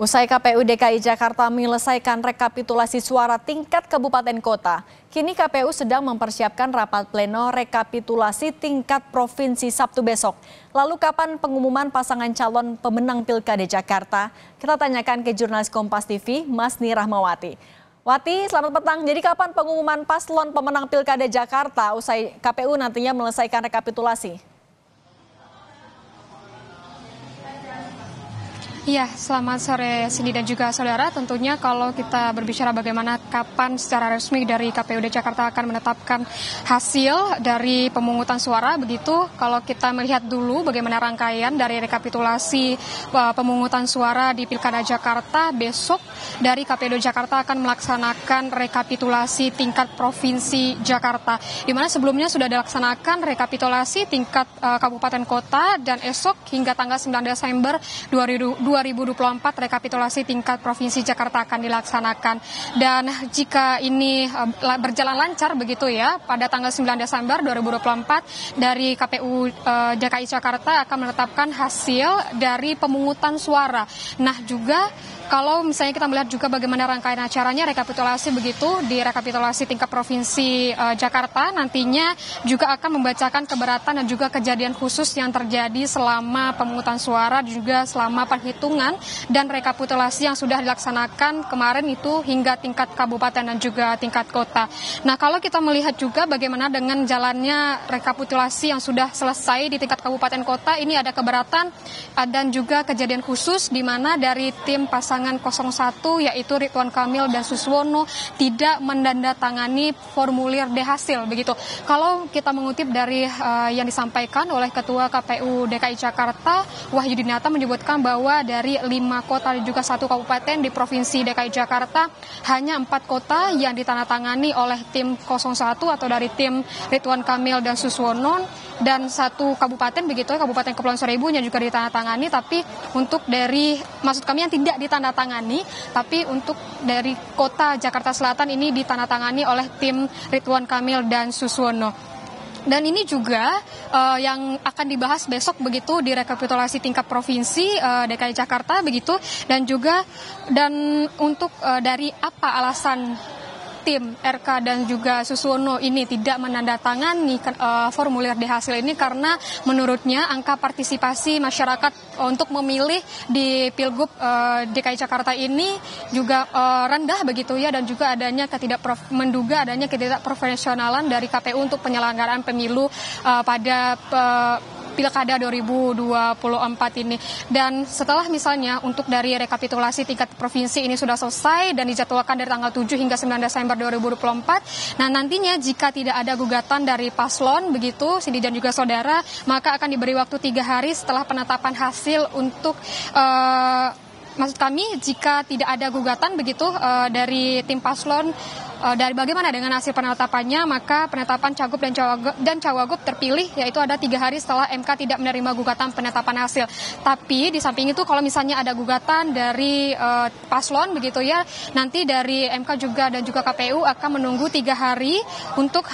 Usai KPU DKI Jakarta menyelesaikan rekapitulasi suara tingkat kabupaten kota, kini KPU sedang mempersiapkan rapat pleno rekapitulasi tingkat provinsi Sabtu besok. Lalu kapan pengumuman pasangan calon pemenang Pilkada Jakarta? Kita tanyakan ke jurnalis Kompas TV, Masni Rahmawati. Wati, selamat petang. Jadi kapan pengumuman paslon pemenang Pilkada Jakarta usai KPU nantinya menyelesaikan rekapitulasi? Iya, selamat sore Cindy dan juga saudara. Tentunya kalau kita berbicara bagaimana kapan secara resmi dari KPUD Jakarta akan menetapkan hasil dari pemungutan suara, begitu kalau kita melihat dulu bagaimana rangkaian dari rekapitulasi pemungutan suara di Pilkada Jakarta, besok dari KPUD Jakarta akan melaksanakan rekapitulasi tingkat provinsi Jakarta, di mana sebelumnya sudah dilaksanakan rekapitulasi tingkat kabupaten kota dan esok hingga tanggal 9 Desember 2024 rekapitulasi tingkat provinsi Jakarta akan dilaksanakan. Dan jika ini berjalan lancar begitu ya, pada tanggal 9 Desember 2024 dari KPU DKI Jakarta akan menetapkan hasil dari pemungutan suara. Nah juga kalau misalnya kita melihat juga bagaimana rangkaian acaranya rekapitulasi begitu di rekapitulasi tingkat provinsi Jakarta nantinya juga akan membacakan keberatan dan juga kejadian khusus yang terjadi selama pemungutan suara juga selama penghitungan dan rekapitulasi yang sudah dilaksanakan kemarin itu hingga tingkat kabupaten dan juga tingkat kota. Nah kalau kita melihat juga bagaimana dengan jalannya rekapitulasi yang sudah selesai di tingkat kabupaten kota, ini ada keberatan dan juga kejadian khusus di mana dari tim pasangan 01 yaitu Ridwan Kamil dan Suswono tidak menandatangani formulir D hasil begitu. Kalau kita mengutip dari yang disampaikan oleh Ketua KPU DKI Jakarta Wahyu Dinata menyebutkan bahwa dari 5 kota dan juga 1 kabupaten di Provinsi DKI Jakarta hanya 4 kota yang ditandatangani oleh tim 01 atau dari tim Ridwan Kamil dan Suswono dan 1 kabupaten begitu, Kabupaten Kepulauan Seribu yang juga ditandatangani, tapi untuk dari maksud kami yang tidak ditandatangani, tapi untuk dari kota Jakarta Selatan ini ditandatangani oleh tim Ridwan Kamil dan Suswono. Dan ini juga yang akan dibahas besok begitu di rekapitulasi tingkat provinsi DKI Jakarta begitu, dan juga untuk dari apa alasan tim RK dan juga Suswono ini tidak menandatangani formulir D hasil ini karena menurutnya angka partisipasi masyarakat untuk memilih di Pilgub DKI Jakarta ini juga rendah begitu ya, dan juga menduga adanya ketidakprofesionalan dari KPU untuk penyelenggaraan pemilu pada Pilkada 2024 ini. Dan setelah misalnya untuk dari rekapitulasi tingkat provinsi ini sudah selesai dan dijadwalkan dari tanggal 7 hingga 9 Desember 2024, nah nantinya jika tidak ada gugatan dari paslon begitu, Cindy dan juga saudara, maka akan diberi waktu 3 hari setelah penetapan hasil untuk maksud kami jika tidak ada gugatan begitu dari tim paslon dari bagaimana dengan hasil penetapannya, maka penetapan cagup dan cawagup terpilih yaitu ada 3 hari setelah MK tidak menerima gugatan penetapan hasil. Tapi di samping itu kalau misalnya ada gugatan dari paslon begitu ya, nanti dari MK juga dan juga KPU akan menunggu 3 hari untuk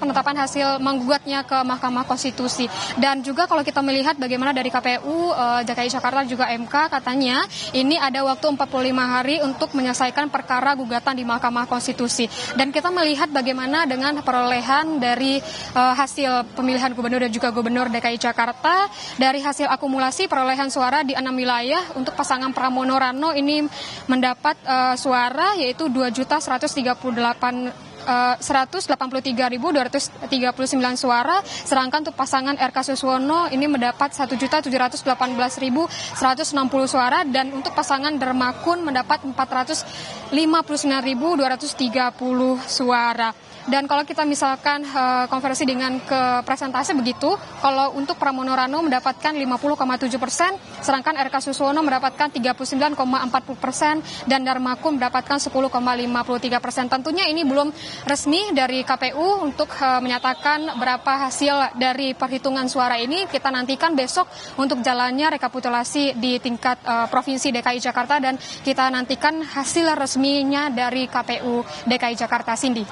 penetapan hasil menggugatnya ke Mahkamah Konstitusi. Dan juga kalau kita melihat bagaimana dari KPU DKI Jakarta juga MK katanya ini ada waktu 45 hari untuk menyelesaikan perkara gugatan di Mahkamah Konstitusi. Dan kita melihat bagaimana dengan perolehan dari hasil pemilihan gubernur dan juga gubernur DKI Jakarta, dari hasil akumulasi perolehan suara di 6 wilayah untuk pasangan Pramono Rano ini mendapat suara yaitu 183.239 suara, sedangkan untuk pasangan RK Suswono ini mendapat 1.718.160 suara, dan untuk pasangan Dermakun mendapat 459.230 suara. Dan kalau kita misalkan konversi dengan ke presentase begitu, kalau untuk Pramono Rano mendapatkan 50,7%, sedangkan RK Suswono mendapatkan 39,40% dan Dermakun mendapatkan 10,53%. Tentunya ini belum resmi dari KPU untuk menyatakan berapa hasil dari perhitungan suara ini. Kita nantikan besok untuk jalannya rekapitulasi di tingkat Provinsi DKI Jakarta, dan kita nantikan hasil resminya dari KPU DKI Jakarta. Cindy.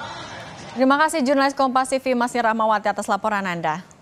Terima kasih jurnalis Kompas TV Masni Rahmawati atas laporan Anda.